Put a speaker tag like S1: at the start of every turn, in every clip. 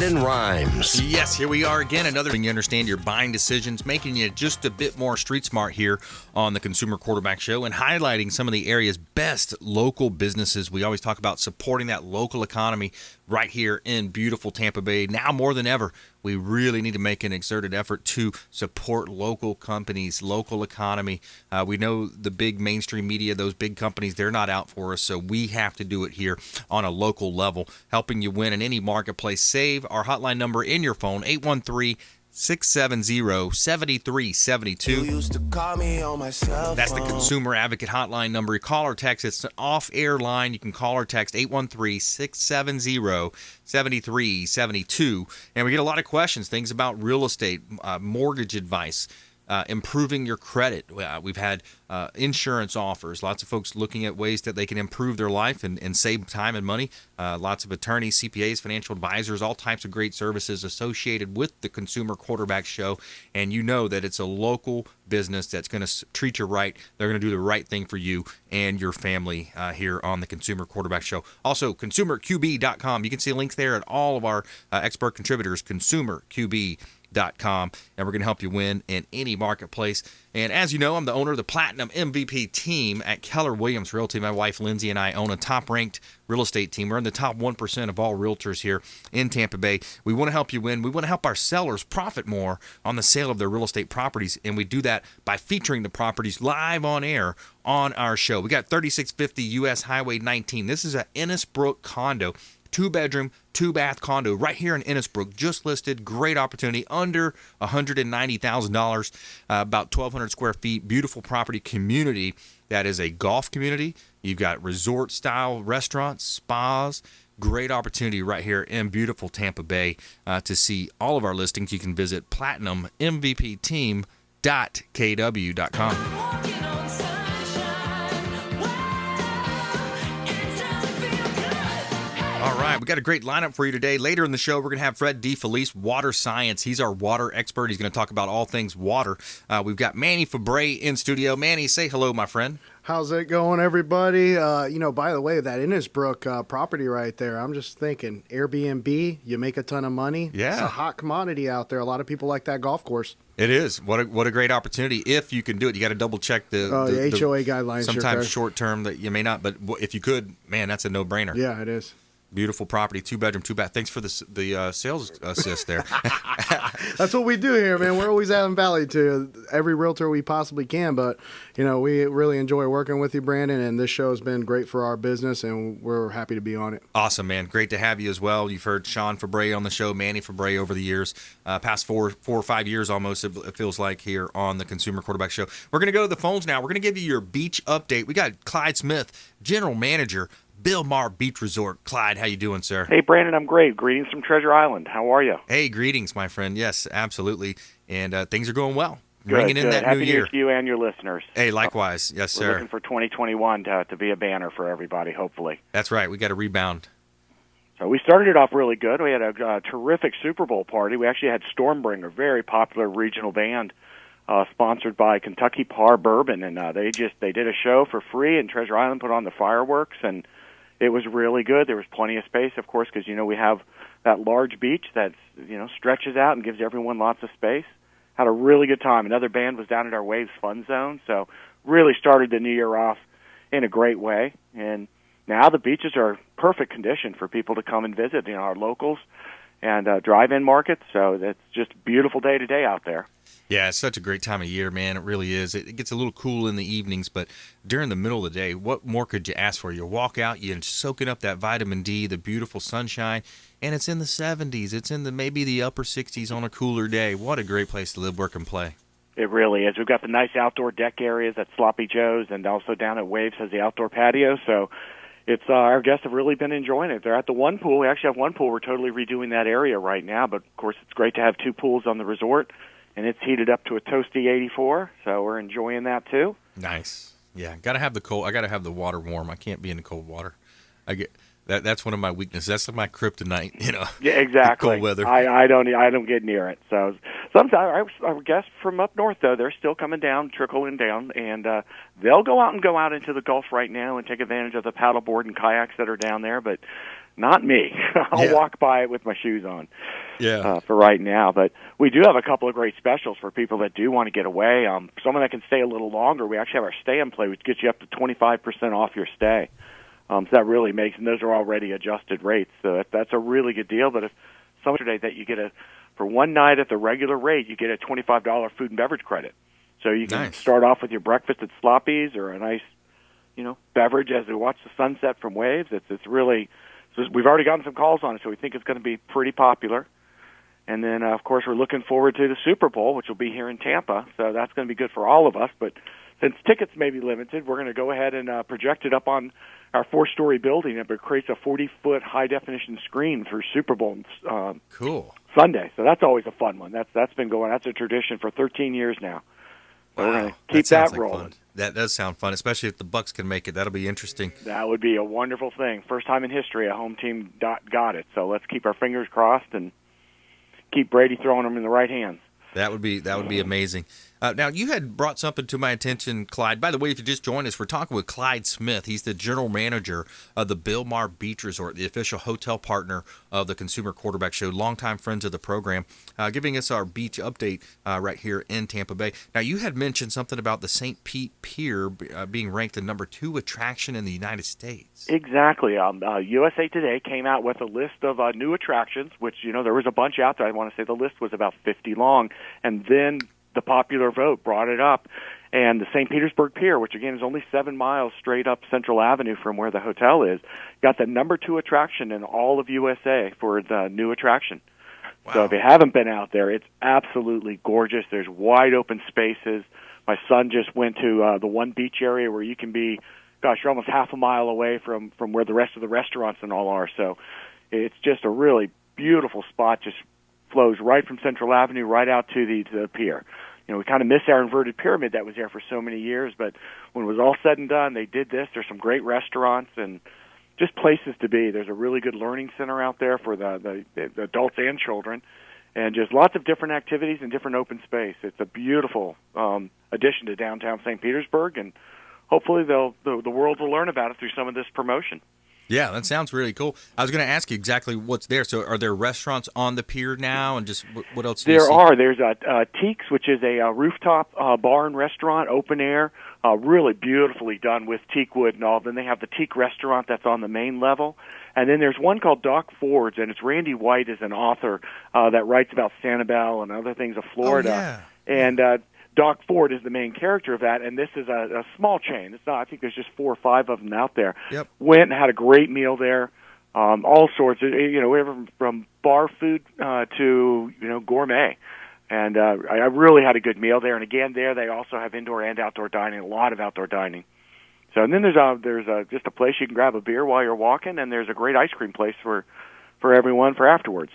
S1: and Rhymes.
S2: Yes, here we are again. Another thing you understand your buying decisions, making you just a bit more street smart here on the Consumer Quarterback Show and highlighting some of the area's best local businesses. We always talk about supporting that local economy right here in beautiful Tampa Bay. Now more than ever, we really need to make an exerted effort to support local companies, local economy. We know the big mainstream media, those big companies, they're not out for us, so we have to do it here on a local level, helping you win in any marketplace. Save our hotline number in your phone, 813-670-7372. That's the Consumer Advocate hotline number. You call or text. It's an off-air line. You can call or text 813-670-7372. And we get a lot of questions, things about real estate, mortgage advice, improving your credit. We've had insurance offers, lots of folks looking at ways that they can improve their life and save time and money. Lots of attorneys, CPAs, financial advisors, all types of great services associated with the Consumer Quarterback Show. And you know that it's a local business that's going to treat you right. They're going to do the right thing for you and your family here on the Consumer Quarterback Show. Also, consumerqb.com. You can see links there at all of our expert contributors, consumerqb.com, and we're going to help you win in any marketplace. And as you know, I'm the owner of the Platinum MVP team at Keller Williams Realty. My wife Lindsay and I own a top-ranked real estate team. We're in the top 1% of all realtors here in Tampa Bay. We want to help you win. We want to help our sellers profit more on the sale of their real estate properties, and we do that by featuring the properties live on air on our show. We got 3650 US Highway 19. This is an Innisbrook condo. 2-bedroom, 2-bath condo right here in Innisbrook, just listed. Great opportunity, under $190,000, about 1,200 square feet. Beautiful property community that is a golf community. You've got resort-style restaurants, spas. Great opportunity right here in beautiful Tampa Bay. To see all of our listings, you can visit platinummvpteam.kw.com. All right, we got a great lineup for you today. Later in the show, we're going to have Fred DeFelice, Water Science. He's our water expert. He's going to talk about all things water. We've got Manny Febre in studio. Manny, say hello, my friend.
S3: How's it going, everybody? By the way, that Innisbrook property right there, I'm just thinking, Airbnb, you make a ton of money.
S2: Yeah.
S3: It's a hot commodity out there. A lot of people like that golf course.
S2: It is. What a great opportunity. If you can do it, you got to double check the
S3: HOA guidelines.
S2: Sometimes short term that you may not, but if you could, man, that's a no-brainer.
S3: Yeah, it is.
S2: Beautiful property, 2-bedroom, 2-bath. Thanks for the sales assist there.
S3: That's what we do here, man. We're always adding value to every realtor we possibly can. But, we really enjoy working with you, Brandon, and this show has been great for our business, and we're happy to be on it.
S2: Awesome, man. Great to have you as well. You've heard Sean Febre on the show, Manny Febre over the years, past four or 5 years almost, it feels like, here on the Consumer Quarterback Show. We're going to go to the phones now. We're going to give you your beach update. We got Clyde Smith, General Manager, Bilmar Beach Resort. Clyde, how you doing, sir?
S4: Hey, Brandon, I'm great. Greetings from Treasure Island. How are you?
S2: Hey, greetings, my friend. Yes, absolutely. And things are going well.
S4: Good,
S2: Ringing in that
S4: Happy
S2: new year
S4: to you and your listeners.
S2: Hey, likewise. Yes, sir.
S4: We're looking for 2021 to be a banner for everybody, hopefully.
S2: That's right. We got to rebound.
S4: So we started it off really good. We had a terrific Super Bowl party. We actually had Stormbringer, a very popular regional band, sponsored by Kentucky Par Bourbon, and they did a show for free, and Treasure Island put on the fireworks, and it was really good. There was plenty of space, of course, because, we have that large beach that, stretches out and gives everyone lots of space. Had a really good time. Another band was down at our Waves Fun Zone, so really started the new year off in a great way. And now the beaches are perfect condition for people to come and visit, our locals and drive-in markets. So it's just a beautiful day today out there.
S2: Yeah, it's such a great time of year, man. It really is. It gets a little cool in the evenings, but during the middle of the day, what more could you ask for? You walk out, you're soaking up that vitamin D, the beautiful sunshine, and it's in the 70s. It's in maybe the upper 60s on a cooler day. What a great place to live, work, and play.
S4: It really is. We've got the nice outdoor deck areas at Sloppy Joe's, and also down at Waves has the outdoor patio. So it's our guests have really been enjoying it. They're at the one pool. We actually have one pool. We're totally redoing that area right now, but of course it's great to have two pools on the resort. And it's heated up to a toasty 84, so we're enjoying that too.
S2: Nice. Yeah, gotta have the cold. I gotta have the water warm. I can't be in the cold water. I get that's one of my weaknesses. That's my kryptonite.
S4: Yeah, exactly.
S2: Cold weather.
S4: I don't get near it. So sometimes our guests from up north though, they're still coming down, trickling down, and they'll go out into the Gulf right now and take advantage of the paddleboard and kayaks that are down there. But Not me. I'll
S2: Yeah.
S4: walk by it with my shoes on.
S2: Yeah.
S4: For right now. But we do have a couple of great specials for people that do want to get away. Someone that can stay a little longer, we actually have our stay and play, which gets you up to 25% off your stay. So that really makes, and those are already adjusted rates. So that's a really good deal. But if someone today that you get for one night at the regular rate, you get a $25 food and beverage credit. So you can start off with your breakfast at Sloppy's or a nice, beverage as we watch the sunset from Waves. It's really, so we've already gotten some calls on it, so we think it's going to be pretty popular. And then, of course, we're looking forward to the Super Bowl, which will be here in Tampa. So that's going to be good for all of us. But since tickets may be limited, we're going to go ahead and project it up on our 4-story building. It creates a 40-foot high-definition screen for Super Bowl
S2: Cool.
S4: Sunday. So that's always a fun one. That's been going. That's a tradition for 13 years now. So we're going to keep that rolling.
S2: Fun. That does sound fun, especially if the Bucks can make it. That'll be interesting.
S4: That would be a wonderful thing. First time in history a home team got it. So let's keep our fingers crossed and keep Brady throwing them in the right hands.
S2: That would be amazing. Now, you had brought something to my attention, Clyde. By the way, if you just joined us, we're talking with Clyde Smith. He's the general manager of the Bilmar Beach Resort, the official hotel partner of the Consumer Quarterback Show, longtime friends of the program, giving us our beach update right here in Tampa Bay. Now, you had mentioned something about the St. Pete Pier being ranked the number 2 attraction in the United States.
S4: Exactly. USA Today came out with a list of new attractions, which, there was a bunch out there. I want to say the list was about 50 long. And then the popular vote brought it up, and the St. Petersburg Pier, which again is only 7 miles straight up Central Avenue from where the hotel is, got the number 2 attraction in all of USA for the new attraction. Wow. So if you haven't been out there, it's absolutely gorgeous. There's wide open spaces. My son just went to the one beach area where you can be, you're almost half a mile away from where the rest of the restaurants and all are. So it's just a really beautiful spot, just flows right from Central Avenue right out to the pier. We kind of miss our inverted pyramid that was there for so many years, but when it was all said and done, they did this. There's some great restaurants and just places to be. There's a really good learning center out there for the adults and children, and just lots of different activities and different open space. It's a beautiful addition to downtown St. Petersburg, and hopefully the world will learn about it through some of this promotion.
S2: Yeah, that sounds really cool. I was going to ask you exactly what's there. So are there restaurants on the pier now, and just what else do you see?
S4: There are. There's Teak's, which is a rooftop bar and restaurant, open air, really beautifully done with teak wood and all. Then they have the Teak restaurant that's on the main level. And then there's one called Doc Ford's, and it's Randy White is an author that writes about Sanibel and other things of Florida.
S2: Oh, yeah.
S4: And Doc Ford is the main character of that, and this is a small chain. It's not. I think there's just 4 or 5 of them out there.
S2: Yep.
S4: Went and had a great meal there. All sorts of, from bar food to gourmet, and I really had a good meal there. And again, there they also have indoor and outdoor dining, a lot of outdoor dining. So, and then there's just a place you can grab a beer while you're walking, and there's a great ice cream place for everyone for afterwards.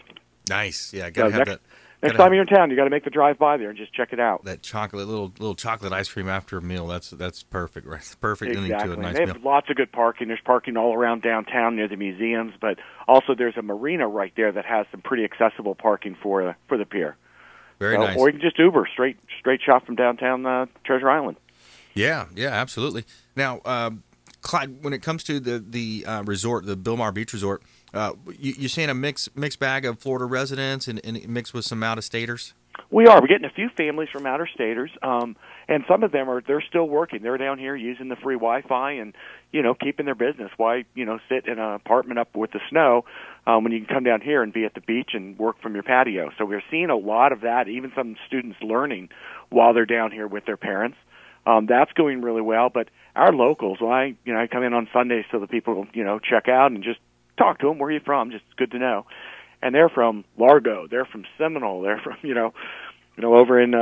S2: Nice, yeah, gotta have that.
S4: Next time you're in town, you got to make the drive by there and just check it out.
S2: That chocolate, little chocolate ice cream after a meal. That's perfect, right? Perfect ending to a nice
S4: they
S2: meal.
S4: have lots of good parking. There's parking all around downtown near the museums, but also there's a marina right there that has some pretty accessible parking for the pier.
S2: Very nice.
S4: Or you can just Uber straight shot from downtown Treasure Island.
S2: Yeah, absolutely. Now, Clyde, when it comes to the resort, the Bilmar Beach Resort, you're saying a mixed bag of Florida residents and mixed with some out-of-staters?
S4: We are. We're getting a few families from out-of-staters, and some of them they're still working. They're down here using the free Wi-Fi and, keeping their business. Why, sit in an apartment up with the snow when you can come down here and be at the beach and work from your patio? So we're seeing a lot of that, even some students learning while they're down here with their parents. That's going really well, but our locals, I come in on Sundays so the people, check out and just talk to them. Where are you from? Just good to know. And they're from Largo. They're from Seminole. They're from, over in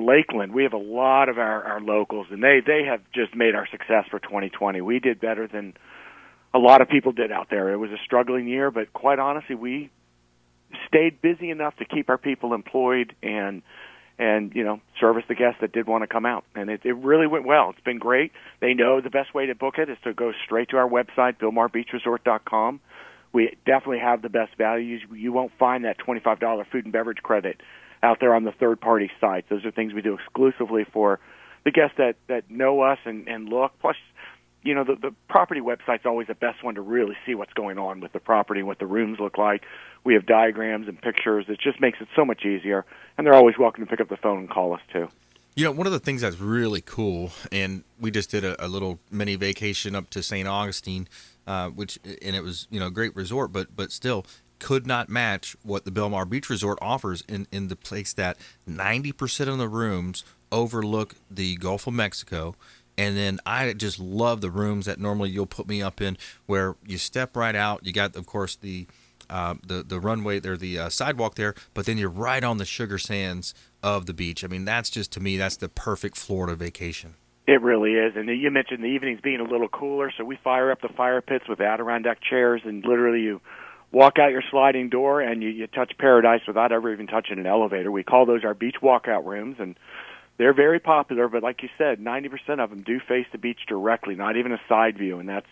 S4: Lakeland. We have a lot of our locals, and they have just made our success for 2020. We did better than a lot of people did out there. It was a struggling year, but quite honestly, we stayed busy enough to keep our people employed and service the guests that did want to come out. And it really went well. It's been great. They know the best way to book it is to go straight to our website, BilmarBeachResort.com. We definitely have the best values. You won't find that $25 food and beverage credit out there on the third-party sites. Those are things we do exclusively for the guests that know us and look. Plus, the property website's always the best one to really see what's going on with the property and what the rooms look like. We have diagrams and pictures. It just makes it so much easier. And they're always welcome to pick up the phone and call us, too.
S2: One of the things that's really cool, and we just did a little mini vacation up to St. Augustine, and it was, a great resort, but still could not match what the Bilmar Beach Resort offers in the place that 90% of the rooms overlook the Gulf of Mexico. And then I just love the rooms that normally you'll put me up in, where you step right out. You got, of course, the runway there, the sidewalk there, but then you're right on the sugar sands of the beach. I mean, that's just, to me, that's the perfect Florida vacation.
S4: It really is. And you mentioned the evenings being a little cooler, so we fire up the fire pits with Adirondack chairs, and literally you walk out your sliding door and you touch paradise without ever even touching an elevator. We call those our beach walkout rooms, and they're very popular, but like you said, 90% of them do face the beach directly, not even a side view, and that's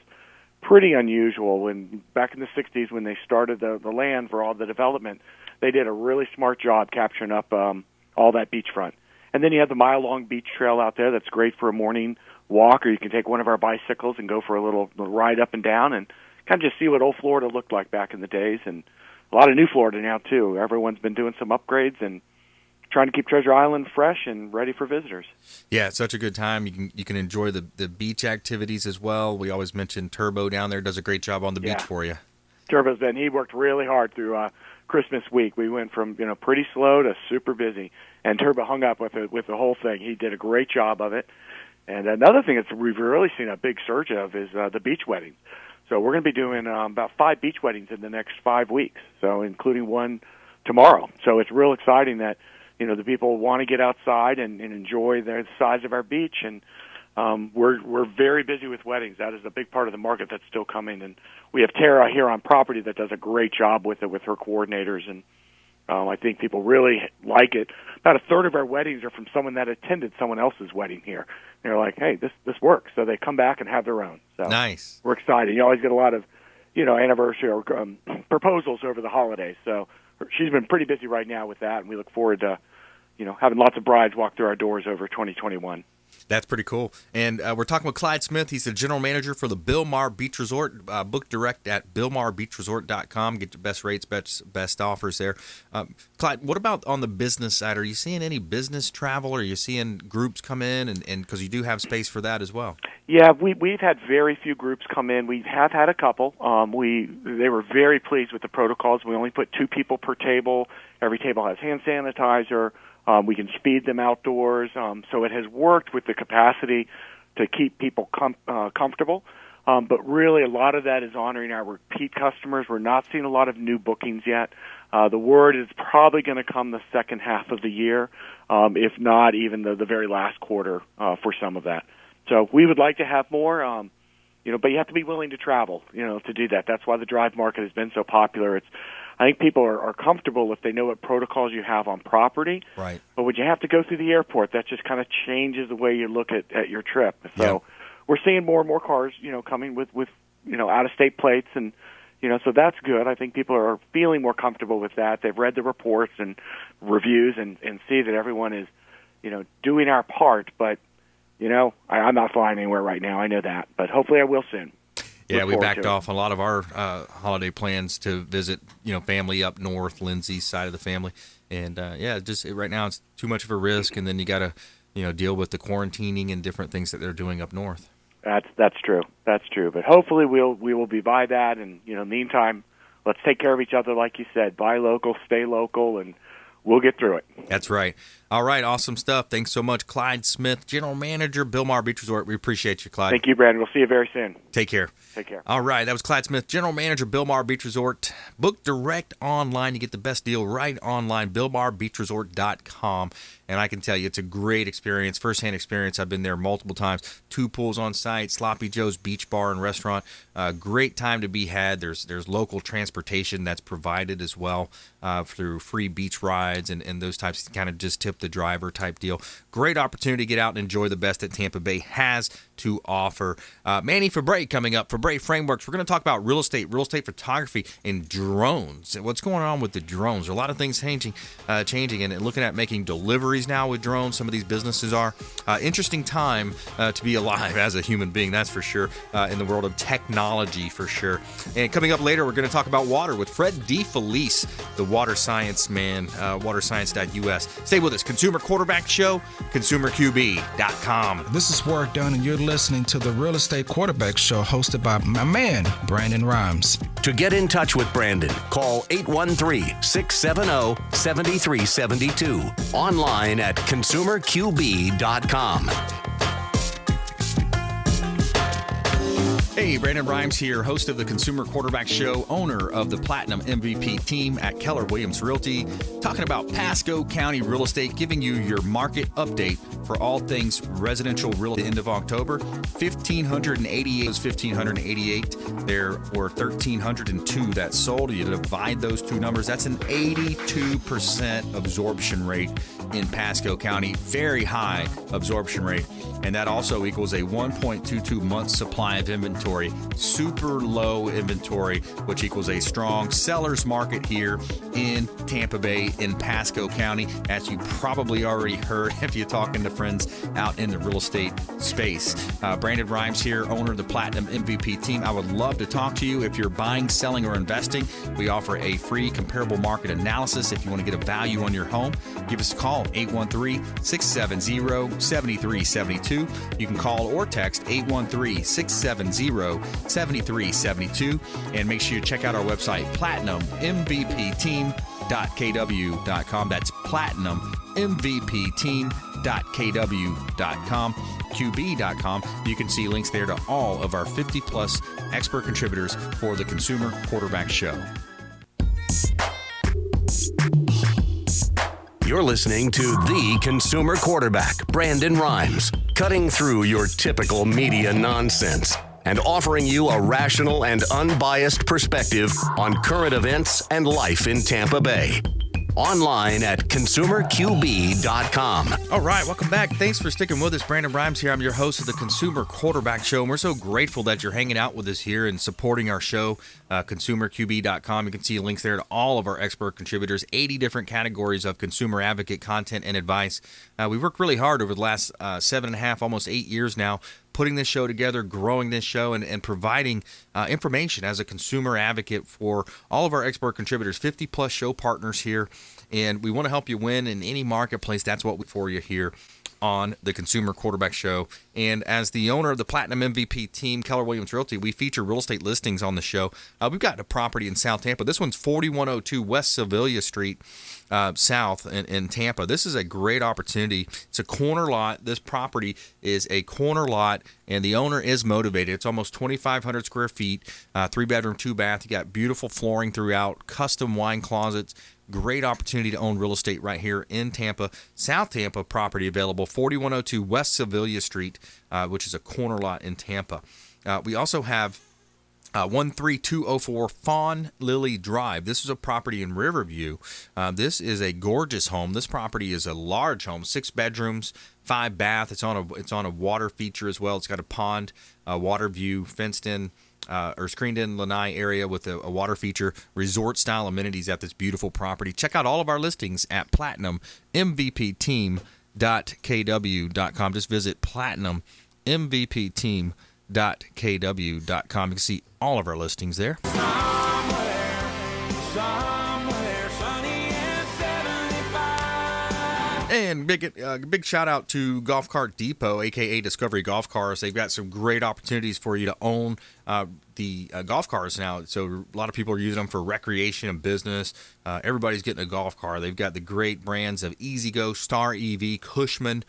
S4: pretty unusual. When back in the 60s, when they started the land for all the development, they did a really smart job capturing up all that beachfront. And then you have the mile-long beach trail out there that's great for a morning walk, or you can take one of our bicycles and go for a little ride up and down and kind of just see what old Florida looked like back in the days, and a lot of new Florida now, too. Everyone's been doing some upgrades and trying to keep Treasure Island fresh and ready for visitors.
S2: Yeah, it's such a good time. You can enjoy the beach activities as well. We always mention Turbo down there does a great job on the beach for you.
S4: Turbo's he worked really hard through Christmas week. We went from pretty slow to super busy, and Turbo hung up with the whole thing. He did a great job of it. And another thing that we've really seen a big surge of is the beach weddings. So we're going to be doing about 5 beach weddings in the next 5 weeks, so including one tomorrow. So it's real exciting that the people want to get outside and enjoy the size of our beach, and we're very busy with weddings. That is a big part of the market that's still coming, and we have Tara here on property that does a great job with it with her coordinators, and I think people really like it. About a third of our weddings are from someone that attended someone else's wedding here. They're like, hey, this works, so they come back and have their own. So
S2: nice. We're
S4: excited. You always get a lot of anniversary or proposals over the holidays, so she's been pretty busy right now with that, and we look forward to having lots of brides walk through our doors over 2021.
S2: That's pretty cool. And we're talking with Clyde Smith. He's the general manager for the Bilmar Beach Resort. Book direct at bilmarbeachresort.com. Get your best rates, best offers there. Clyde, what about on the business side? Are you seeing any business travel? Are you seeing groups come in? And because you do have space for that as well.
S4: Yeah, we've had very few groups come in. We have had a couple. They were very pleased with the protocols. We only put 2 people per table. Every table has hand sanitizer. We can feed them outdoors, so it has worked with the capacity to keep people comfortable. But really, a lot of that is honoring our repeat customers. We're not seeing a lot of new bookings yet. The word is probably going to come the second half of the year, if not even the very last quarter for some of that. So we would like to have more, but you have to be willing to travel, to do that. That's why the drive market has been so popular. I think people are comfortable if they know what protocols you have on property.
S2: Right.
S4: But when you have to go through the airport, that just kind of changes the way you look at your trip. So we're seeing more and more cars, coming with out-of-state plates, and so that's good. I think people are feeling more comfortable with that. They've read the reports and reviews and see that everyone is, doing our part. But I'm not flying anywhere right now. I know that, but hopefully I will soon.
S2: Yeah, we backed off a lot of our holiday plans to visit, family up north, Lindsay's side of the family. And, just right now it's too much of a risk, and then you got to, deal with the quarantining and different things that they're doing up north.
S4: That's true. That's true. But hopefully we will be by that, and, meantime, let's take care of each other, like you said. Buy local, stay local, and we'll get through it.
S2: That's right. All right, awesome stuff. Thanks so much, Clyde Smith, General Manager, Bilmar Beach Resort. We appreciate you, Clyde.
S4: Thank you, Brandon. We'll see you very soon.
S2: Take care.
S4: Take care.
S2: All right, that was Clyde Smith, General Manager, Bilmar Beach Resort. Book direct online. You get the best deal right online, bilmarbeachresort.com. And I can tell you, it's a great experience, firsthand experience. I've been there multiple times. 2 pools on site, Sloppy Joe's Beach Bar and Restaurant. Great time to be had. There's local transportation that's provided as well through free beach rides. rides and those types, kind of just tip the driver type deal. Great opportunity to get out and enjoy the best that Tampa Bay has to offer. Manny Febre coming up, Febre Frameworks. We're going to talk about real estate photography, and drones. And what's going on with the drones? There are a lot of things changing and looking at making deliveries now with drones. Some of these businesses are. Interesting time to be alive as a human being, that's for sure, in the world of technology for sure. And coming up later, we're going to talk about water with Fred DeFelice, the water science man, waterscience.us. Stay with us. Consumer Quarterback Show, consumerqb.com.
S1: This is Ward Dunn, and you're listening to the Real Estate Quarterback Show hosted by my man, Brandon Rhymes.
S5: To get in touch with Brandon, call 813-670-7372. Online at consumerqb.com.
S2: Hey, Brandon Rhymes here, host of the Consumer Quarterback Show, owner of the Platinum MVP team at Keller Williams Realty, talking about Pasco County real estate, giving you your market update for all things residential real estate. End of October, 1,588. There were 1,302 that sold. You divide those two numbers, that's an 82% absorption rate in Pasco County. Very high absorption rate. And that also equals a 1.22 month supply of inventory. Super low inventory, which equals a strong seller's market here in Tampa Bay, in Pasco County, as you probably already heard if you're talking to friends out in the real estate space. Brandon Rhymes here, owner of the Platinum MVP team. I would love to talk to you if you're buying, selling, or investing. We offer a free comparable market analysis. If you want to get a value on your home, give us a call, 813-670-7372. You can call or text 813-670-7372. And make sure you check out our website, platinummvpteam.kw.com. That's platinummvpteam.kw.com, qb.com. You can see links there to all of our 50-plus expert contributors for the Consumer Quarterback Show.
S5: You're listening to the Consumer Quarterback, Brandon Rhymes, cutting through your typical media nonsense and offering you a rational and unbiased perspective on current events and life in Tampa Bay. Online at consumerqb.com.
S2: All right, welcome back. Thanks for sticking with us. Brandon Rhymes here. I'm your host of the Consumer Quarterback Show, and we're so grateful that you're hanging out with us here and supporting our show, consumerqb.com. You can see links there to all of our expert contributors, 80 different categories of consumer advocate content and advice. We worked really hard over the last 7.5, almost 8 years now, putting this show together, growing this show, and providing information as a consumer advocate for all of our expert contributors, 50-plus show partners here. And we want to help you win in any marketplace. That's what we for you here on the Consumer Quarterback Show. And as the owner of the Platinum MVP team, Keller Williams Realty, we feature real estate listings on the show. We've got a property in South Tampa. This one's 4102 West Sevilla Street, South in Tampa. This is a great opportunity. It's a corner lot. This property is a corner lot, and the owner is motivated. It's almost 2,500 square feet, 3-bedroom, 2-bath. You got beautiful flooring throughout, custom wine closets. Great opportunity to own real estate right here in Tampa. South Tampa property available, 4102 West Sevilla Street, which is a corner lot in Tampa. We also have 13204 Fawn Lily Drive. This is a property in Riverview. This is a gorgeous home. This property is a large home, 6 bedrooms, 5-bath. It's on a water feature as well. It's got a pond, water view, fenced in, or screened-in lanai area with a water feature, resort-style amenities at this beautiful property. Check out all of our listings at platinummvpteam.kw.com. Just visit platinummvpteam.kw.com. You can see all of our listings there. And big shout out to Golf Cart Depot, aka Discovery Golf Cars. They've got some great opportunities for you to own the golf cars now. So a lot of people are using them for recreation and business. Everybody's getting a golf car. They've got the great brands of EasyGo, Star EV, Cushman,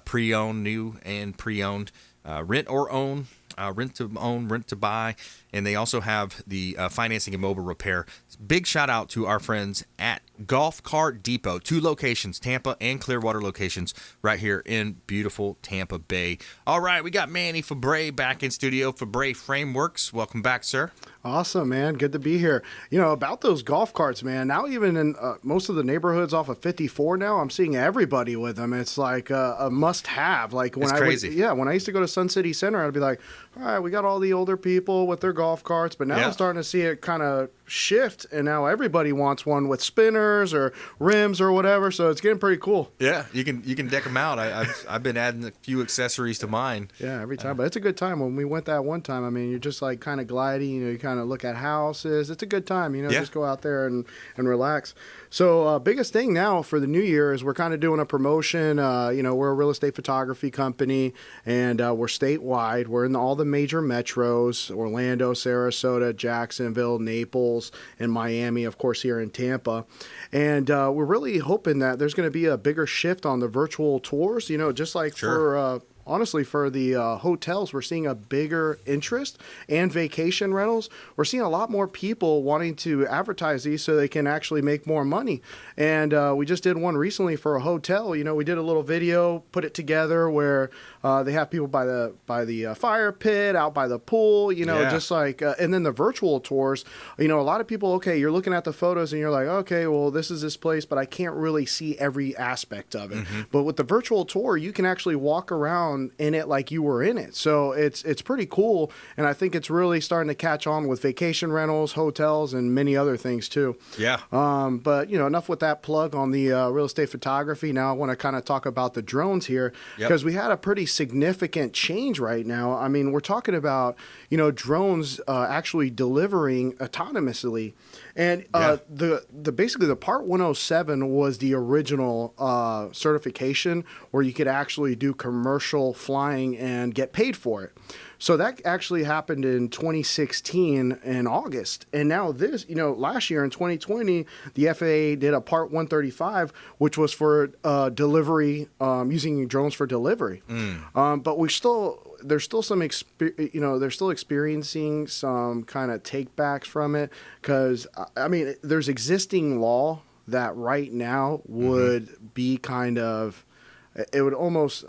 S2: pre-owned, new and pre-owned, rent or own. rent to own, rent to buy, and they also have the financing and mobile repair. Big shout out to our friends at Golf Cart Depot, 2 locations, Tampa and Clearwater locations, right here in beautiful Tampa Bay. All right, we got Manny Febre back in studio. Febre Frameworks, welcome back, sir.
S3: Awesome, man. Good to be here. About those golf carts, man, now even in most of the neighborhoods off of 54 now, I'm seeing everybody with them. It's like a must-have. Like when
S2: it's crazy.
S3: When I used to go to Sun City Center, I'd be like, all right, we got all the older people with their golf carts, but now I'm starting to see it kind of shift, and now everybody wants one with spinners or rims or whatever, so it's getting pretty cool.
S2: Yeah, you can deck them out. I've been adding a few accessories to mine.
S3: Yeah, every time. But it's a good time. When we went that one time, I mean, you're just like kind of gliding, you kind of look at houses. It's a good time, just go out there and relax. So biggest thing now for the new year is we're kind of doing a promotion. We're a real estate photography company, and we're statewide. We're in all the major metros: Orlando, Sarasota, Jacksonville, Naples, and Miami, of course, here in Tampa. And we're really hoping that there's going to be a bigger shift on the virtual tours, just like honestly, for the hotels, we're seeing a bigger interest, and vacation rentals. We're seeing a lot more people wanting to advertise these so they can actually make more money. And we just did one recently for a hotel. We did a little video, put it together where they have people by the fire pit, out by the pool, just like, and then the virtual tours, a lot of people, okay, you're looking at the photos and you're like, okay, well, this is this place, but I can't really see every aspect of it. Mm-hmm. But with the virtual tour, you can actually walk around in it like you were in it. So it's pretty cool, and I think it's really starting to catch on with vacation rentals, hotels, and many other things too.
S2: Yeah.
S3: But enough with that plug on the real estate photography. Now I want to kind of talk about the drones here, because we had a pretty significant change right now. I mean, we're talking about drones actually delivering autonomously, and basically the Part 107 was the original certification where you could actually do commercial flying and get paid for it. So that actually happened in 2016 in August. And now this, last year in 2020, the FAA did a Part 135, which was for delivery, using drones for delivery. But there's still some, they're still experiencing some kind of takebacks from it, because, I mean, there's existing law that right now would be kind of, it would almost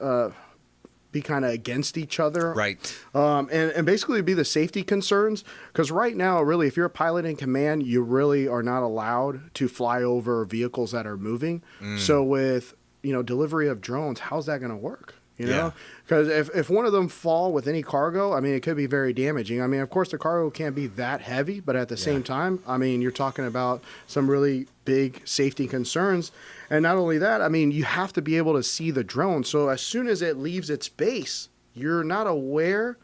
S3: be kind of against each other.
S2: Right.
S3: And basically be the safety concerns, because right now, really, if you're a pilot in command, you really are not allowed to fly over vehicles that are moving. So with, delivery of drones, how's that going to work? Because if one of them fall with any cargo, I mean, it could be very damaging. I mean, of course, the cargo can't be that heavy, but at the same time, I mean, you're talking about some really big safety concerns. And not only that, I mean, you have to be able to see the drone. So as soon as it leaves its base, you're not aware,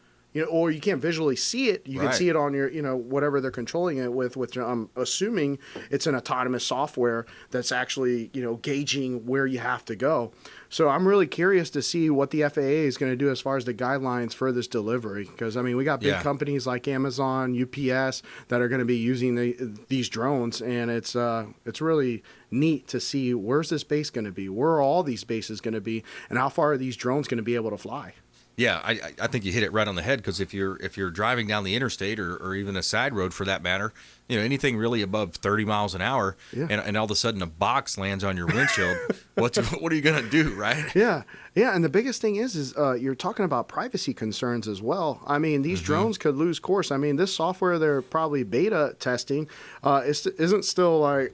S3: or you can't visually see it. You can see it on your, whatever they're controlling it with, which I'm assuming it's an autonomous software that's actually, gauging where you have to go. So I'm really curious to see what the FAA is going to do as far as the guidelines for this delivery. Because, I mean, we got big companies like Amazon, UPS that are going to be using these drones. And it's really neat to see, where's this base going to be? Where are all these bases going to be? And how far are these drones going to be able to fly?
S2: Yeah, I think you hit it right on the head, because if you're driving down the interstate or even a side road for that matter, anything really above 30 miles an hour, and all of a sudden a box lands on your windshield, what are you going to do, right?
S3: Yeah, and the biggest thing is you're talking about privacy concerns as well. I mean, these drones could lose course. I mean, this software they're probably beta testing isn't still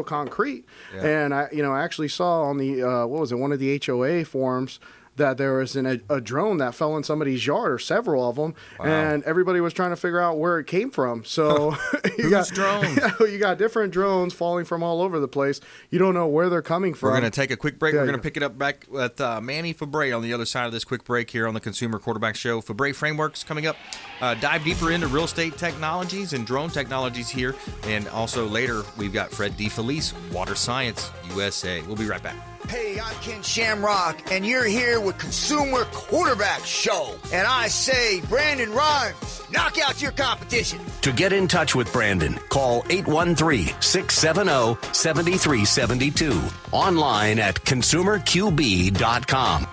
S3: concrete. Yeah. And I actually saw on the one of the HOA forums that there was a drone that fell in somebody's yard, or several of them, and everybody was trying to figure out where it came from. So you got different drones falling from all over the place. You don't know where they're coming from.
S2: We're going to take a quick break. We're going to pick it up back with Manny Febre on the other side of this quick break here on the Consumer Quarterback Show. Febre Frameworks coming up. Dive deeper into real estate technologies and drone technologies here. And also later, we've got Fred DeFelice, Water Science USA. We'll be right back.
S6: Hey, I'm Ken Shamrock, and you're here with Consumer Quarterback Show. And I say, Brandon Rhymes, knock out your competition.
S5: To get in touch with Brandon, call 813-670-7372. Online at consumerqb.com.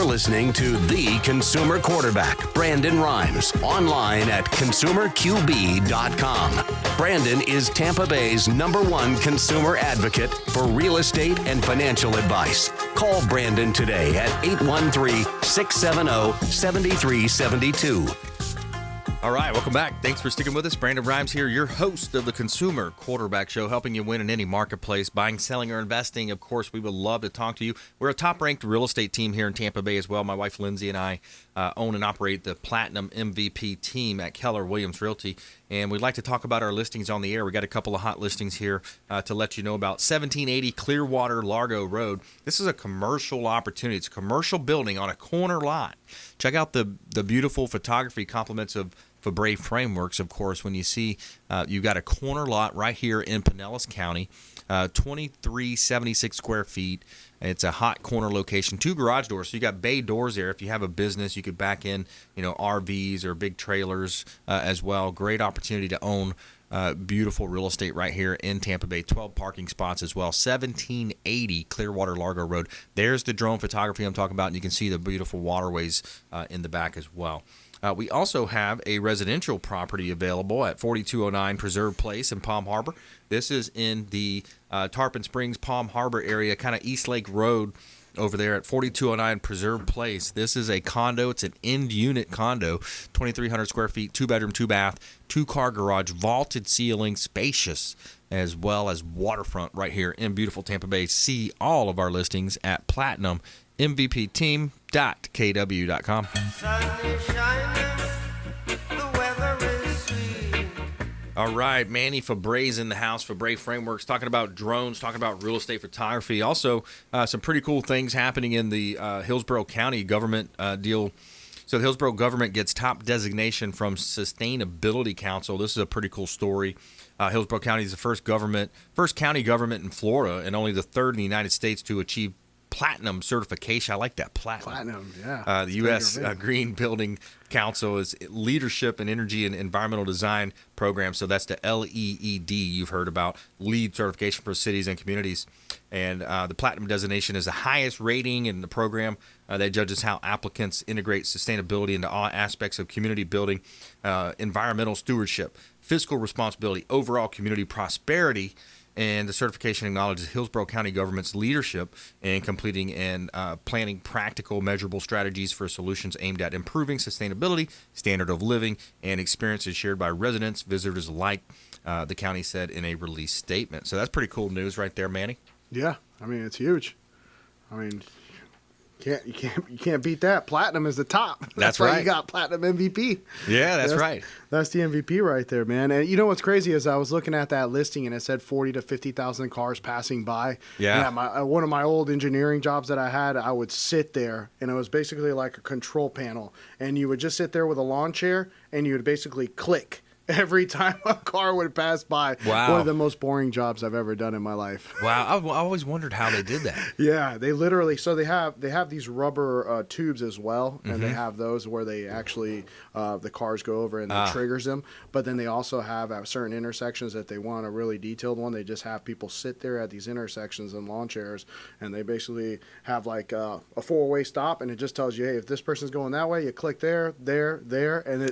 S5: listening to The Consumer Quarterback, Brandon Rhymes, online at consumerqb.com. Brandon is Tampa Bay's #1 consumer advocate for real estate and financial advice. Call Brandon today at 813-670-7372.
S2: All right, welcome back. Thanks for sticking with us. Brandon Rhymes here, your host of the Consumer Quarterback Show, helping you win in any marketplace, buying, selling, or investing. Of course, we would love to talk to you. We're a top-ranked real estate team here in Tampa Bay as well. My wife Lindsay and I own and operate the Platinum MVP team at Keller Williams Realty, and we'd like to talk about our listings on the air. We got a couple of hot listings here to let you know about. 1780 Clearwater Largo Road. This is a commercial opportunity. It's a commercial building on a corner lot. Check out the beautiful photography compliments of Febre Frameworks, of course, when you see you've got a corner lot right here in Pinellas County, 2376 square feet. It's a hot corner location, 2 garage doors. So you got bay doors there. If you have a business, you could back in, RVs or big trailers as well. Great opportunity to own beautiful real estate right here in Tampa Bay. 12 parking spots as well. 1780 Clearwater Largo Road. There's the drone photography I'm talking about, and you can see the beautiful waterways in the back as well. We also have a residential property available at 4209 Preserve Place in Palm Harbor. This is in the Tarpon Springs, Palm Harbor area, kind of East Lake Road over there at 4209 Preserve Place. This is a condo. It's an end-unit condo, 2,300 square feet, 2-bedroom, 2-bath, 2-car garage, vaulted ceiling, spacious, as well as waterfront right here in beautiful Tampa Bay. See all of our listings at PlatinumMVPteam.kw.com. All right, Manny Fabre's in the house. Febre Frameworks, talking about drones, talking about real estate photography. Also, some pretty cool things happening in the Hillsborough County government deal. So the Hillsborough government gets top designation from Sustainability Council. This is a pretty cool story. Hillsborough County is the first county government in Florida and only the 3rd in the United States to achieve platinum certification. I like that, platinum.
S3: Yeah.
S2: The U.S. Green Building Council is Leadership in Energy and Environmental Design Program. So that's the LEED you've heard about, LEED certification for cities and communities. And the platinum designation is the highest rating in the program that judges how applicants integrate sustainability into all aspects of community building, environmental stewardship, fiscal responsibility, overall community prosperity. And the certification acknowledges Hillsborough County government's leadership in completing and planning practical, measurable strategies for solutions aimed at improving sustainability, standard of living, and experiences shared by residents, visitors alike, the county said in a release statement. So that's pretty cool news right there, Manny.
S3: Yeah, I mean, it's huge. I mean, you can't beat that. Platinum is the top.
S2: That's
S3: why
S2: right.
S3: You got Platinum MVP.
S2: Yeah, that's right.
S3: That's the MVP right there, man. And you know what's crazy is I was looking at that listing and it said 40 to 50,000 cars passing by.
S2: Yeah.
S3: One of my old engineering jobs that I had, I would sit there and it was basically like a control panel, and you would just sit there with a lawn chair and you would basically click every time a car would pass by.
S2: Wow.
S3: One of the most boring jobs I've ever done in my life.
S2: Wow, I always wondered how they did that.
S3: Yeah, they literally, so they have these rubber tubes as well, and they have those where they actually, the cars go over and it triggers them, but then they also have at certain intersections that they want a really detailed one, they just have people sit there at these intersections in lawn chairs, and they basically have like a 4-way stop, and it just tells you, hey, if this person's going that way, you click there, and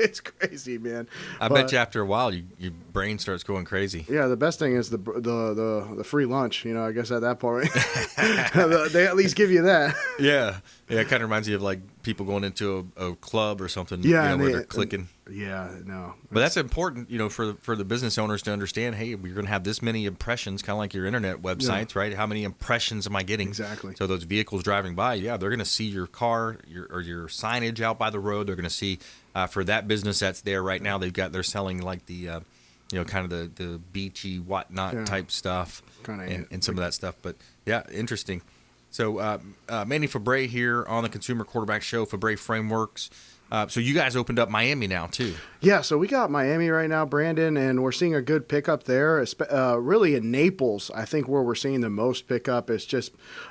S3: it's crazy, man.
S2: I bet you after a while, your brain starts going crazy.
S3: Yeah, the best thing is the free lunch. I guess at that point, they at least give you that.
S2: Yeah, it kind of reminds you of like people going into a club or something.
S3: Yeah,
S2: where they're clicking.
S3: Yeah, no.
S2: But that's important, for the business owners to understand. Hey, you're going to have this many impressions, kind of like your internet websites, right? How many impressions am I getting?
S3: Exactly.
S2: So those vehicles driving by, they're going to see your car, your signage out by the road. They're going to see for that business that's there right now. They're selling like the, kind of the beachy whatnot type stuff, and some of that stuff. But yeah, interesting. So Manny Febre here on the Consumer Quarterback Show, Febre Frameworks. So you guys opened up Miami now too.
S3: Yeah, so we got Miami right now, Brandon, and we're seeing a good pickup there. Really in Naples, I think where we're seeing the most pickup is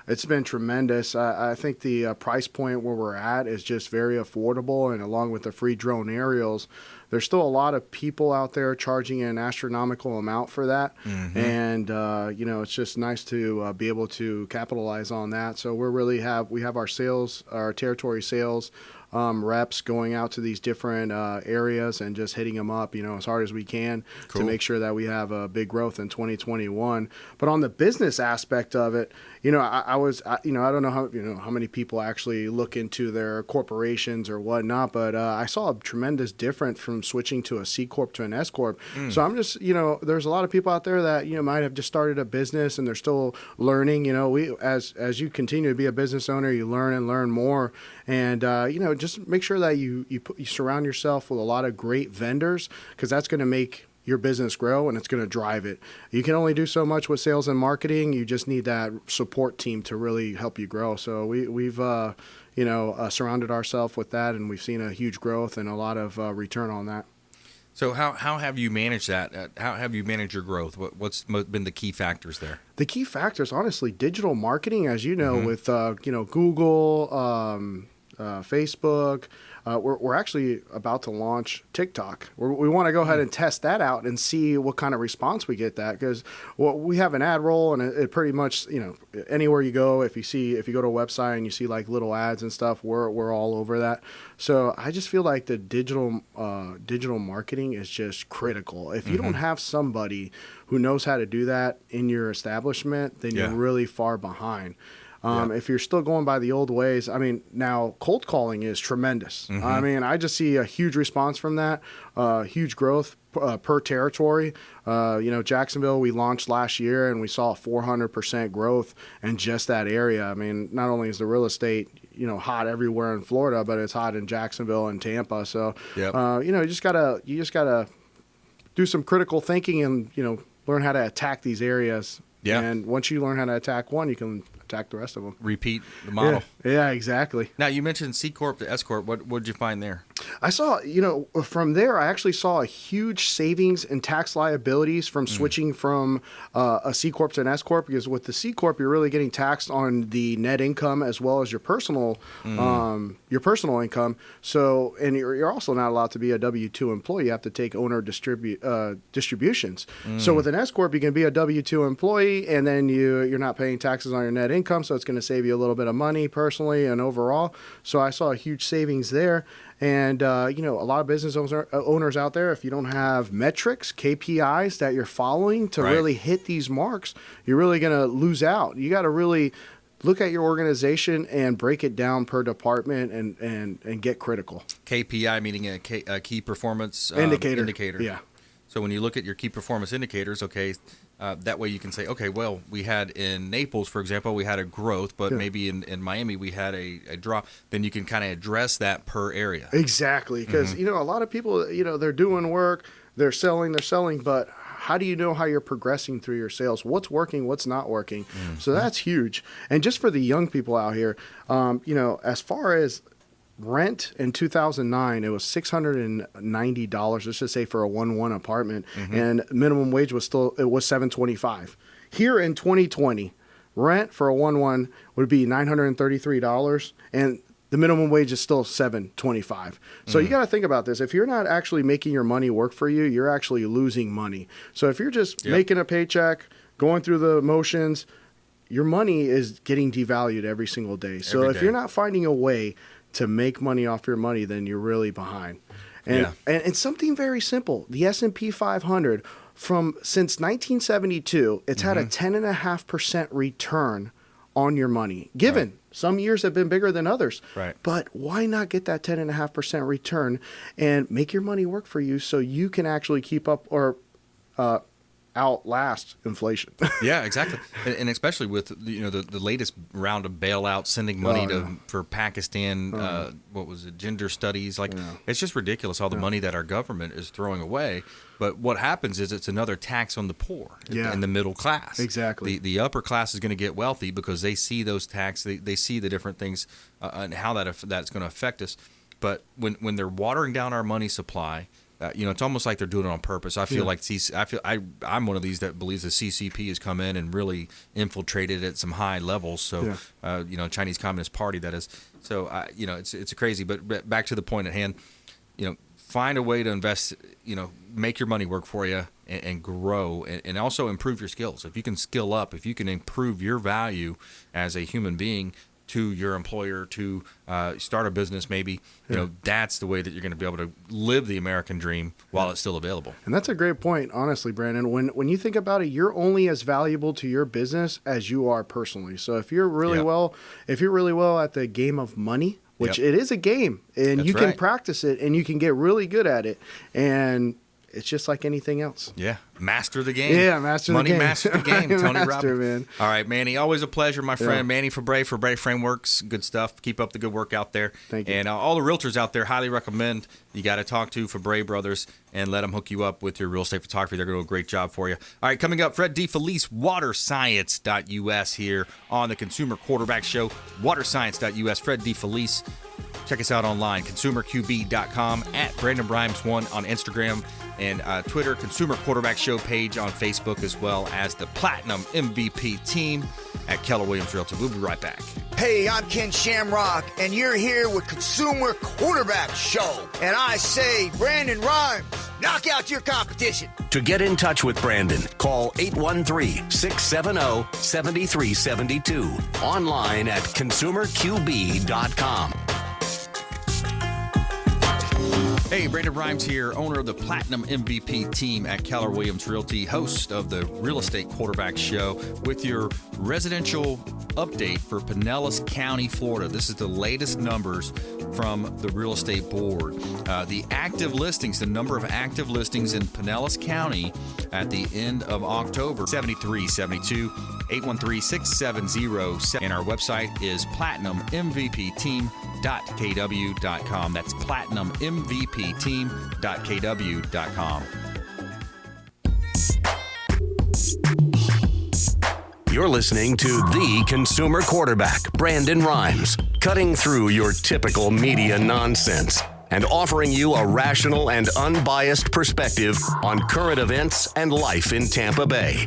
S3: it's been tremendous. I think the price point where we're at is just very affordable, and along with the free drone aerials, there's still a lot of people out there charging an astronomical amount for that, and it's just nice to be able to capitalize on that. So we have our territory sales reps going out to these different areas and just hitting them up, as hard as we can to make sure that we have a big growth in 2021. But on the business aspect of it, I don't know how many people actually look into their corporations or whatnot, but I saw a tremendous difference from switching to a C Corp to an S Corp. So I'm just, there's a lot of people out there that, might have just started a business and they're still learning. As you continue to be a business owner, you learn and learn more. And, just make sure that you surround yourself with a lot of great vendors, because that's going to make your business grow and it's going to drive it. You can only do so much with sales and marketing. You just need that support team to really help you grow. So we've surrounded ourselves with that, and we've seen a huge growth and a lot of return on that.
S2: So how have you managed that? How have you managed your growth? What's been the key factors there?
S3: The key factors, honestly, digital marketing, as you know, with Google, Facebook. We're actually about to launch TikTok. We want to go ahead and test that out and see what kind of response we get that, because we have an ad roll, and it pretty much, anywhere you go, if you go to a website and you see like little ads and stuff, we're all over that. So I just feel like the digital marketing is just critical. If you don't have somebody who knows how to do that in your establishment, then you're really far behind. If you're still going by the old ways, now cold calling is tremendous. I just see a huge response from that, huge growth per territory. Jacksonville, we launched last year and we saw 400% growth in just that area. Not only is the real estate, hot everywhere in Florida, but it's hot in Jacksonville and Tampa. So, you just gotta do some critical thinking and, learn how to attack these areas. Yeah. And once you learn how to attack one, you can attack the rest of them.
S2: Repeat the model.
S3: Yeah, exactly.
S2: Now, you mentioned C Corp to S Corp. What did you find there?
S3: I saw, from there, I actually saw a huge savings in tax liabilities from switching from a C Corp to an S Corp, because with the C Corp, you're really getting taxed on the net income as well as your personal income. So, and you're also not allowed to be a W-2 employee. You have to take owner distributions. So with an S Corp, you can be a W-2 employee, and then you're not paying taxes on your net income, so it's going to save you a little bit of money personally and overall. So I saw a huge savings there. And, a lot of business owners out there, if you don't have metrics, KPIs that you're following to really hit these marks, you're really going to lose out. You got to really look at your organization and break it down per department and get critical.
S2: KPI meaning a key performance
S3: indicator. Yeah.
S2: So when you look at your key performance indicators, that way you can say, okay, well, we had in Naples, for example, we had a growth, but maybe in Miami we had a drop. Then you can kind of address that per area.
S3: Exactly, because a lot of people, they're doing work, they're selling, but how do you know how you're progressing through your sales? What's working, what's not working? So that's huge. And just for the young people out here, as far as rent in 2009, it was $690, let's just say, for a 1-1 apartment, and minimum wage was $725. Here in 2020, rent for a 1-1 would be $933, and the minimum wage is still $725. So you got to think about this. If you're not actually making your money work for you, you're actually losing money. So if you're just making a paycheck, going through the motions, your money is getting devalued every single day. So if you're not finding a way to make money off your money, then you're really behind. And something very simple, the S&P 500, since 1972, it's had a 10.5% return on your money. Given some years have been bigger than others, but why not get that 10.5% return and make your money work for you so you can actually keep up or outlast inflation?
S2: Yeah, exactly. And especially with the latest round of bailout, sending money for Pakistan, what was it, gender studies, it's just ridiculous all the money that our government is throwing away. But what happens is it's another tax on the poor and the middle class.
S3: Exactly.
S2: The upper class is going to get wealthy because they see those taxes, they see the different things and how that's going to affect us. but when they're watering down our money supply, it's almost like they're doing it on purpose. I feel like I'm one of these that believes the CCP has come in and really infiltrated at some high levels. So, Chinese Communist Party, that is. So, it's crazy. But back to the point at hand, find a way to invest, make your money work for you and grow and also improve your skills. If you can skill up, if you can improve your value as a human being to your employer, to start a business maybe, that's the way that you're going to be able to live the American dream while it's still available.
S3: And that's a great point, honestly, Brandon. When you think about it, you're only as valuable to your business as you are personally. So if you're really well at the game of money, which it is a game, and you can practice it and you can get really good at it, and it's just like anything else.
S2: Yeah. Master the game.
S3: Yeah, master the game.
S2: Money master the game, Tony Robbins.
S3: Man.
S2: All right, Manny, always a pleasure, my friend. Manny Febre Frameworks. Good stuff. Keep up the good work out there.
S3: Thank you.
S2: And all the realtors out there, highly recommend you got to talk to Febre Brothers and let them hook you up with your real estate photography. They're going to do a great job for you. All right, coming up, Fred DeFelice, waterscience.us here on the Consumer Quarterback Show. Waterscience.us, Fred DeFelice. Check us out online, consumerqb.com, at Brandon Rhymes1 on Instagram and Twitter, Consumer Quarterback Show page on Facebook, as well as the Platinum MVP team at Keller Williams Realty. We'll be right back.
S6: Hey, I'm Ken Shamrock, and you're here with Consumer Quarterback Show. And I say, Brandon Rhymes, knock out your competition.
S5: To get in touch with Brandon, call 813-670-7372. Online at consumerqb.com.
S2: Hey, Brandon Rhymes here, owner of the Platinum MVP team at Keller Williams Realty, host of the Real Estate Quarterback Show with your residential update for Pinellas County, Florida. This is the latest numbers from the Real Estate Board. The active listings, the number of active listings in Pinellas County at the end of October, 7372. 813-670, and our website is platinummvpteam.kw.com. That's platinummvpteam.kw.com.
S5: You're listening to the Consumer Quarterback, Brandon Rhymes, cutting through your typical media nonsense and offering you a rational and unbiased perspective on current events and life in Tampa Bay.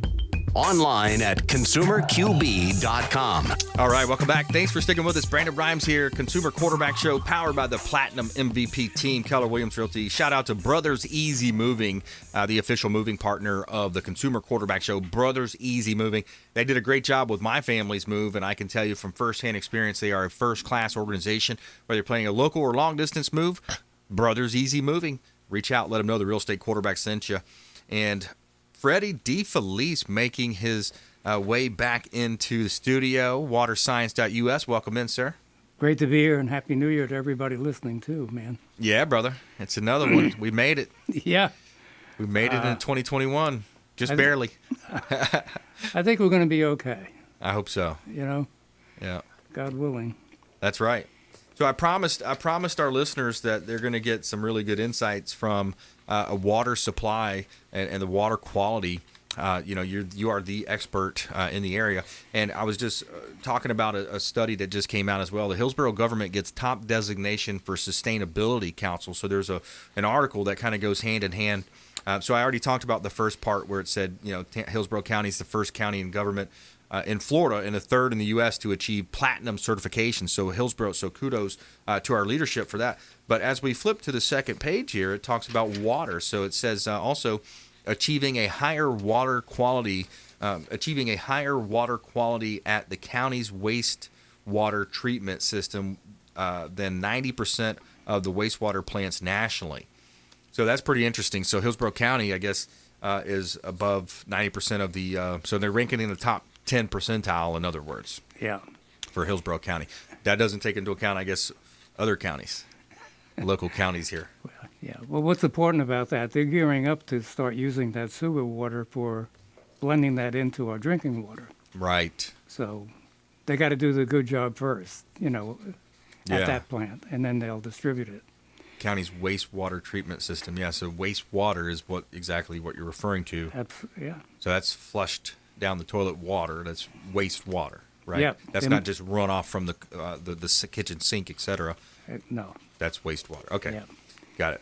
S5: Online at consumerqb.com.
S2: All right, welcome back. Thanks for sticking with us. Brandon Rhymes here, Consumer Quarterback Show, powered by the Platinum MVP team, Keller Williams Realty. Shout out to Brothers Easy Moving, the official moving partner of the Consumer Quarterback Show. Brothers Easy Moving. They did a great job with my family's move, and I can tell you from firsthand experience, they are a first-class organization. Whether you're playing a local or long-distance move, Brothers Easy Moving. Reach out, let them know the Real Estate Quarterback sent you. And Freddie DeFelice making his way back into the studio, waterscience.us. Welcome in, sir.
S7: Great to be here, and Happy New Year to everybody listening, too, man.
S2: Yeah, brother. It's another one. We made it.
S7: Yeah.
S2: We made it in 2021. Just barely.
S7: I think we're going to be okay.
S2: I hope so.
S7: Yeah. God willing.
S2: That's right. So I promised our listeners that they're going to get some really good insights from a water supply and the water quality. You are the expert in the area, and I was just talking about a study that just came out as well. The Hillsborough government gets top designation for Sustainability Council. So there's an article that kind of goes hand in hand. So I already talked about the first part where it said, Hillsborough County is the first county in government in Florida and the third in the U.S. to achieve platinum certification. So Hillsborough, so kudos to our leadership for that. But as we flip to the second page here, it talks about water. So it says also achieving a higher water quality at the county's wastewater treatment system than 90% of the wastewater plants nationally. So that's pretty interesting. So Hillsborough County, I guess, is above 90% of the so they're ranking in the top 10 percentile, in other words.
S7: Yeah.
S2: For Hillsborough County. That doesn't take into account, I guess, other counties, local counties here.
S7: Well, yeah. Well, what's important about that, they're gearing up to start using that sewer water for blending that into our drinking water.
S2: Right.
S7: So they got to do the good job first, at that plant, and then they'll distribute it.
S2: County's wastewater treatment system. Yeah, so wastewater is exactly what you're referring to.
S7: Yeah.
S2: So that's flushed down the toilet water. That's wastewater, right?
S7: Yep.
S2: That's not just runoff from the kitchen sink, etc.
S7: No.
S2: That's wastewater. Okay,
S7: Yep.
S2: got it.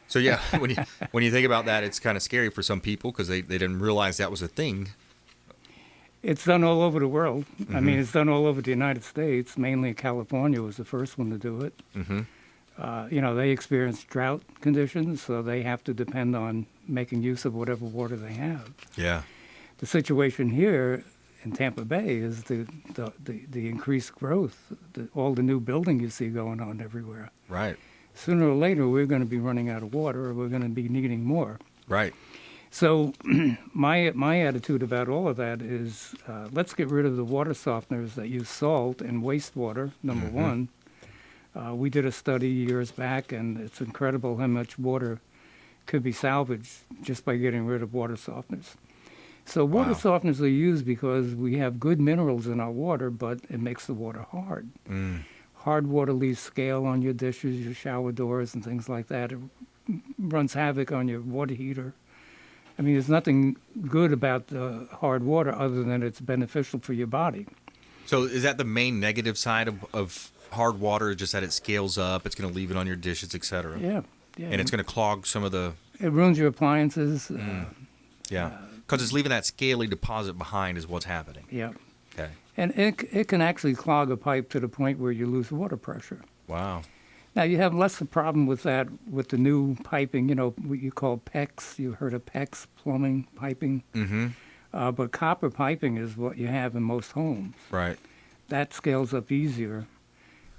S2: So yeah, when you think about that, it's kind of scary for some people because they didn't realize that was a thing.
S7: It's done all over the world. I mean, it's done all over the United States. Mainly California was the first one to do it. They experience drought conditions, so they have to depend on making use of whatever water they have.
S2: Yeah.
S7: The situation here in Tampa Bay is the increased growth, all the new building you see going on everywhere.
S2: Right.
S7: Sooner or later, we're going to be running out of water, or we're going to be needing more.
S2: Right.
S7: So my attitude about all of that is let's get rid of the water softeners that use salt and wastewater, number one. We did a study years back, and it's incredible how much water could be salvaged just by getting rid of water softeners. So water softeners are used because we have good minerals in our water, but it makes the water hard. Hard water leaves scale on your dishes, your shower doors, and things like that. It runs havoc on your water heater. I mean, there's nothing good about hard water other than it's beneficial for your body.
S2: So is that the main negative side of hard water, just that it scales up, it's going to leave it on your dishes, etc.?
S7: Yeah.
S2: And it's going to clog some of the...
S7: It ruins your appliances.
S2: Yeah. Because it's leaving that scaly deposit behind is what's happening.
S7: Yeah.
S2: Okay.
S7: And it can actually clog a pipe to the point where you lose water pressure.
S2: Wow.
S7: Now, you have less of a problem with that with the new piping, what you call PEX. You heard of PEX, plumbing, piping. But copper piping is what you have in most homes.
S2: Right.
S7: That scales up easier.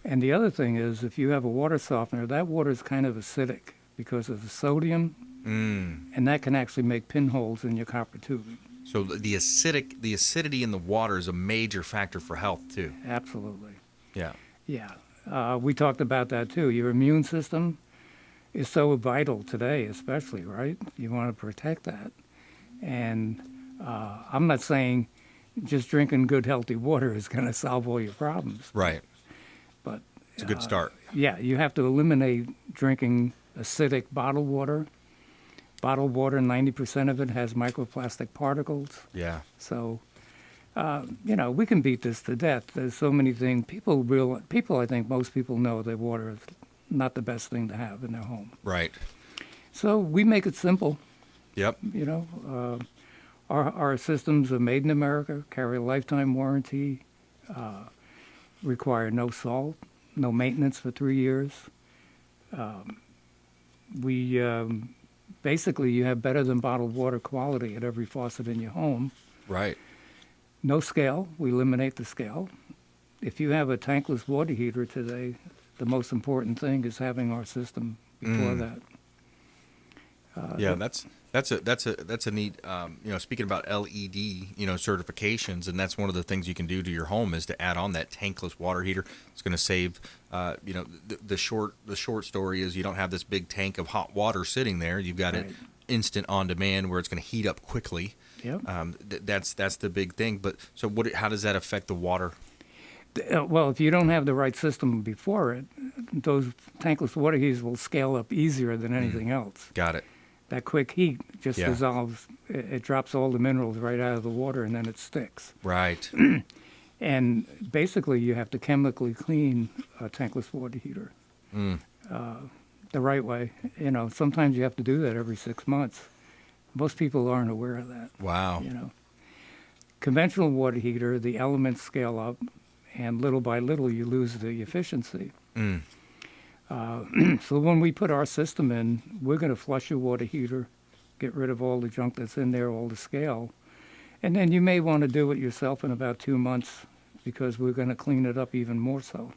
S7: And the other thing is, if you have a water softener, that water is kind of acidic because of the sodium, and that can actually make pinholes in your copper tubing.
S2: So the acidity in the water is a major factor for health, too.
S7: Absolutely.
S2: Yeah.
S7: Yeah. We talked about that too. Your immune system is so vital today, especially, right? You want to protect that. And I'm not saying just drinking good, healthy water is going to solve all your problems.
S2: Right.
S7: But
S2: it's a good start.
S7: Yeah, you have to eliminate drinking acidic bottled water. Bottled water, 90% of it has microplastic particles.
S2: Yeah.
S7: So we can beat this to death. There's so many things. I think most people know that water is not the best thing to have in their home.
S2: Right.
S7: So we make it simple.
S2: Yep.
S7: Our systems are made in America, carry a lifetime warranty, require no salt, no maintenance for 3 years. Basically, you have better than bottled water quality at every faucet in your home.
S2: Right.
S7: No scale. We eliminate the scale. If you have a tankless water heater today, the most important thing is having our system before that.
S2: Yeah, that's a neat. Speaking about LED, certifications, and that's one of the things you can do to your home is to add on that tankless water heater. It's going to save. The short story is you don't have this big tank of hot water sitting there. You've got it instant on demand where it's going to heat up quickly.
S7: Yep.
S2: That's the big thing. But so how does that affect the water?
S7: Well, if you don't have the right system before it, those tankless water heaters will scale up easier than anything else.
S2: Got it.
S7: That quick heat just dissolves. It drops all the minerals right out of the water, and then it sticks.
S2: Right.
S7: And basically, you have to chemically clean a tankless water heater the right way. Sometimes you have to do that every 6 months. Most people aren't aware of that.
S2: Wow.
S7: Conventional water heater, the elements scale up, and little by little you lose the efficiency. So when we put our system in, we're going to flush your water heater, get rid of all the junk that's in there, all the scale. And then you may want to do it yourself in about 2 months because we're going to clean it up even more so.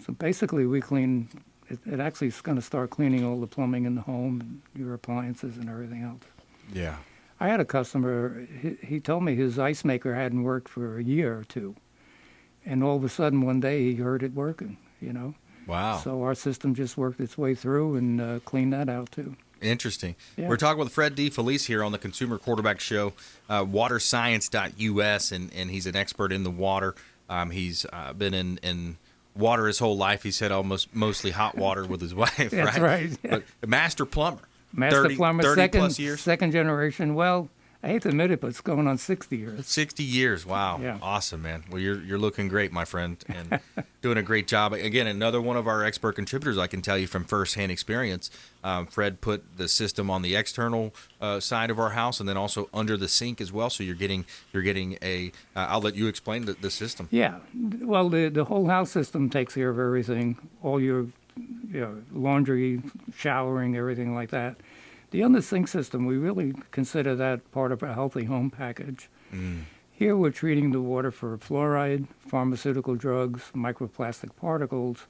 S7: So basically we clean, it actually is going to start cleaning all the plumbing in the home, and your appliances and everything else.
S2: Yeah.
S7: I had a customer, he told me his ice maker hadn't worked for a year or two. And all of a sudden one day he heard it working,
S2: Wow.
S7: So our system just worked its way through and cleaned that out too.
S2: Interesting.
S7: Yeah.
S2: We're talking with Fred D. Felice here on the Consumer Quarterback Show, waterscience.us, and he's an expert in the water. He's been in water his whole life. He said mostly hot water with his wife,
S7: That's
S2: right?
S7: right.
S2: But a master plumber.
S7: Master plumber,
S2: 30 plus years?
S7: second generation. Well, I hate to admit it, but it's going on 60 years.
S2: 60 years. Wow.
S7: Yeah.
S2: Awesome, man. Well, you're looking great, my friend, and doing a great job. Again, another one of our expert contributors, I can tell you from firsthand experience. Fred put the system on the external side of our house and then also under the sink as well. So you're getting a, I'll let you explain the system.
S7: Yeah. Well, the whole house system takes care of everything, all your laundry, showering, everything like that. The under sink system, we really consider that part of a healthy home package. Here we're treating the water for fluoride, pharmaceutical drugs, microplastic particles,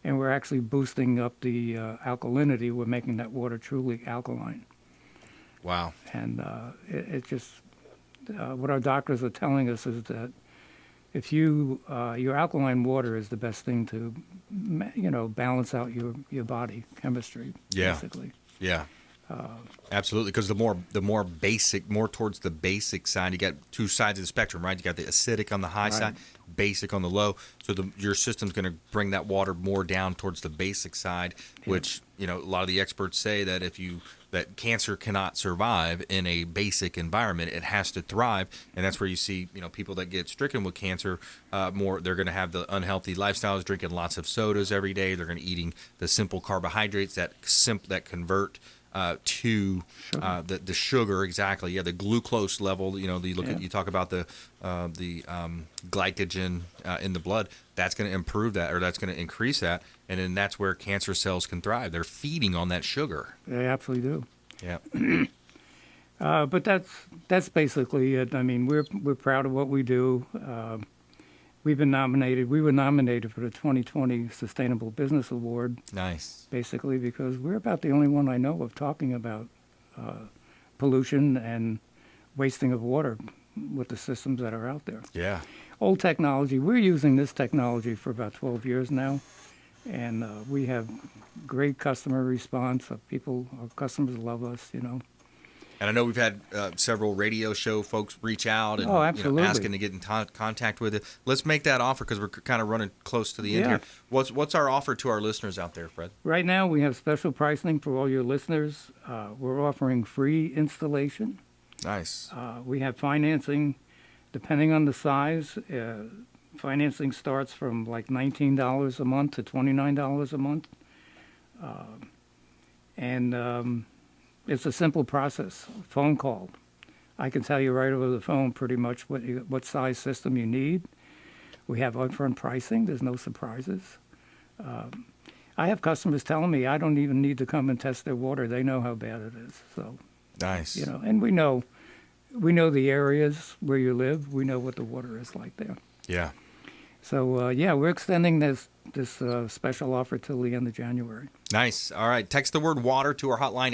S7: and we're actually boosting up the alkalinity. We're making that water truly alkaline.
S2: Wow.
S7: And it just, what our doctors are telling us is that if your alkaline water is the best thing to, balance out your body chemistry, basically.
S2: Yeah. Absolutely, because the more basic, more towards the basic side, you got two sides of the spectrum, right? You got the acidic on the high side, basic on the low. So your system's going to bring that water more down towards the basic side, which a lot of the experts say that that cancer cannot survive in a basic environment. It has to thrive, and that's where you see people that get stricken with cancer more. They're going to have the unhealthy lifestyles, drinking lots of sodas every day. They're going to eating the simple carbohydrates that convert to the sugar, exactly. Yeah, the glucose level. You talk about the glycogen in the blood. That's going to improve that, or that's going to increase that, and then that's where cancer cells can thrive. They're feeding on that sugar.
S7: They absolutely do.
S2: Yeah.
S7: But that's basically it. I mean, we're proud of what we do. We were nominated for the 2020 Sustainable Business Award.
S2: Nice.
S7: Basically, because we're about the only one I know of talking about pollution and wasting of water with the systems that are out there.
S2: Yeah.
S7: Old technology. We're using this technology for about 12 years now, and we have great customer response. Our customers love us,
S2: And I know we've had several radio show folks reach out and
S7: absolutely.
S2: Asking to get in contact with it. Let's make that offer because we're kind of running close to the end
S7: Yeah.
S2: here. What's our offer to our listeners out there, Fred?
S7: Right now, we have special pricing for all your listeners. We're offering free installation.
S2: Nice.
S7: We have financing, depending on the size. Financing starts from like $19 a month to $29 a month. It's a simple process. Phone call. I can tell you right over the phone pretty much what size system you need. We have upfront pricing. There's no surprises. I have customers telling me I don't even need to come and test their water. They know how bad it is. So
S2: nice.
S7: And we know the areas where you live. We know what the water is like there.
S2: Yeah.
S7: So we're extending this special offer till the end of January.
S2: Nice. All right. Text the word water to our hotline,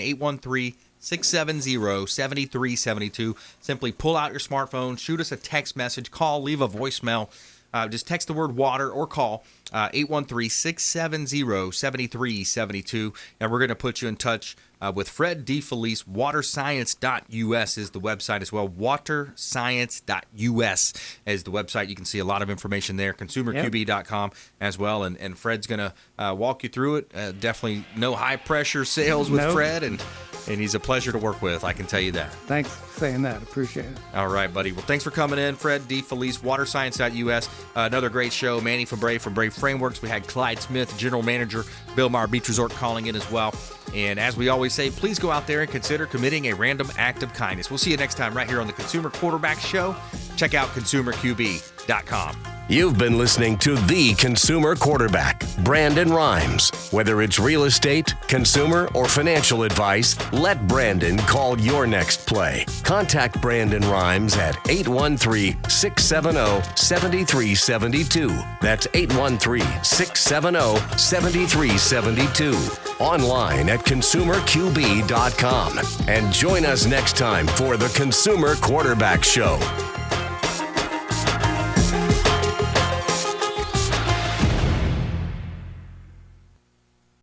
S2: 813-670-7372. Simply pull out your smartphone, shoot us a text message, call, leave a voicemail. Just text the word water or call 813-670-7372, and we're going to put you in touch with Fred DeFelice. Waterscience.us is the website as well. Waterscience.us is the website. You can see a lot of information there. ConsumerQB.com as well. And Fred's going to walk you through it. Definitely no high-pressure sales with Fred, and he's a pleasure to work with, I can tell you that.
S7: Thanks for saying that. Appreciate it.
S2: All right, buddy. Well, thanks for coming in, Fred DeFelice, Waterscience.us. Another great show. Manny from Febre Frameworks. We had Clyde Smith, General Manager, Bilmar Beach Resort, calling in as well. And as we always say, please go out there and consider committing a random act of kindness. We'll see you next time right here on the Consumer Quarterback Show. Check out ConsumerQB.com.
S5: You've been listening to The Consumer Quarterback, Brandon Rhymes. Whether it's real estate, consumer, or financial advice, let Brandon call your next play. Contact Brandon Rhymes at 813-670-7372. That's 813-670-7372. Online at ConsumerQB.com. And join us next time for The Consumer Quarterback Show.